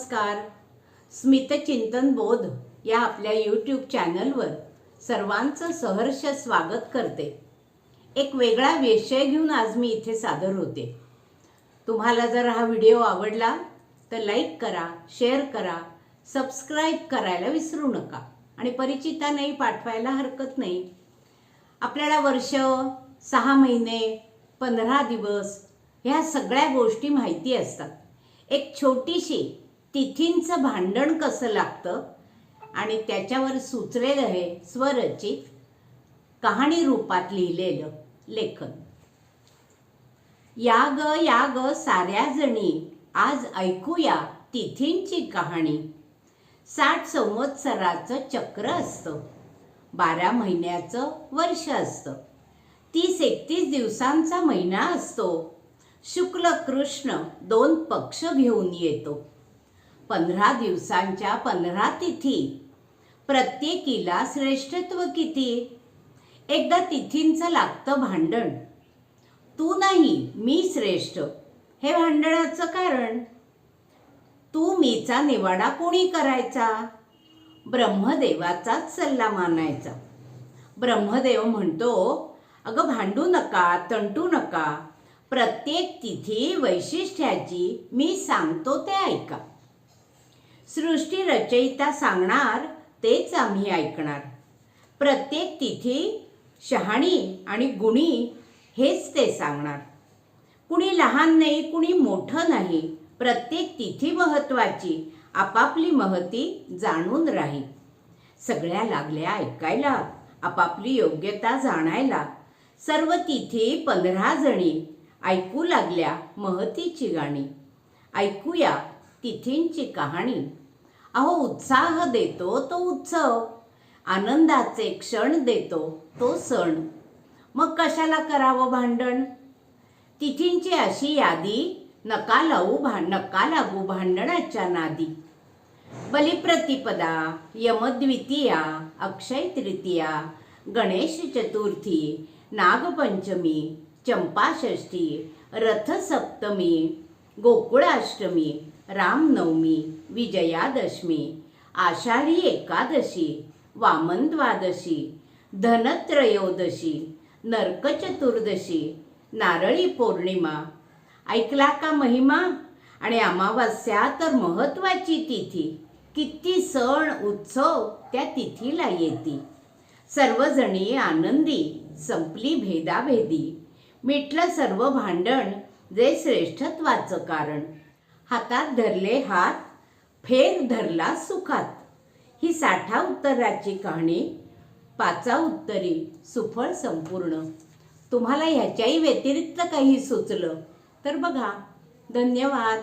नमस्कार. स्मितचिंतन बोध या आपल्या यूट्यूब चॅनलवर सर्वांचं सहर्ष स्वागत करते. एक वेगळा विषय घेऊन आज मी इथे सादर होते. तुम्हाला जर हा व्हिडिओ आवडला तर लाईक करा, शेअर करा, सबस्क्राईब करायला विसरू नका आणि परिचितांनाही पाठवायला हरकत नाही. आपल्याला वर्ष, 6 महिने, 15 दिवस ह्या सगळ्या गोष्टी माहिती असतात. एक छोटीशी तिथींचं भांडण कसं लागतं आणि त्याच्यावर सुचलेलं हे स्वरचित कहाणी रूपात लिहिलेलं लेखन. या ग साऱ्या जणी, आज ऐकूया तिथींची कहाणी. 60 संवत्सराचं चक्र असतं, 12 महिन्याचं वर्ष असतं, 30-31 दिवसांचा महिना असतो. शुक्ल कृष्ण 2 पक्ष घेऊन येतो. 15 दिवसांच्या 15 तिथी, प्रत्येकीला श्रेष्ठत्व किती. एकदा तिथींचं लागतं भांडण. तू नाही मी श्रेष्ठ, हे भांडणाचं कारण. तू मीचा निवाडा कोणी करायचा? ब्रह्मदेवाचाच सल्ला मानायचा. ब्रह्मदेव म्हणतो, अगं भांडू नका, तंटू नका. प्रत्येक तिथी वैशिष्ट्याची मी सांगतो ते ऐका. सृष्टी रचयिता सांगणार तेच आम्ही ऐकणार. प्रत्येक तिथी शहाणी आणि गुणी हेच ते सांगणार. कुणी लहान नाही, कुणी मोठं नाही. प्रत्येक तिथी महत्वाची, आपापली महती जाणून राही. सगळ्या लागल्या ऐकायला, आपापली योग्यता जाणायला. सर्व तिथी 15 जणी ऐकू लागल्या महतीची गाणी. ऐकूया तिथींची कहाणी. अहो उत्साह देतो तो उत्सव, आनंदाचे क्षण देतो तो सण. मग कशाला करावं भांडण? तिथींची अशी यादी, नका लागू भांडणाच्या नादी. बलिप्रतिपदा, यमद्वितीया, अक्षय तृतीया, गणेश चतुर्थी, नागपंचमी, चंपाषष्ठी, रथसप्तमी, गोकुळाष्टमी, रामनवमी, विजयादशमी, आषाढी एकादशी, वामन द्वादशी, धनत्रयोदशी, नरकचतुर्दशी, नारळी पौर्णिमा. ऐकला का महिमा? आणि अमावास्या तर महत्वाची तिथी. किती सण उत्सव त्या तिथीला येती. सर्वजणी आनंदी, संपली भेदाभेदी. मिटलं सर्व भांडण, जे श्रेष्ठत्वाचं कारण. हातात धरले हात, फेर धरला सुखात. ही 60 उत्तराची कहाणी, 5 उत्तरी सुफळ संपूर्ण. तुम्हाला ह्याच्याही व्यतिरिक्त काही सुचलं तर बघा. धन्यवाद.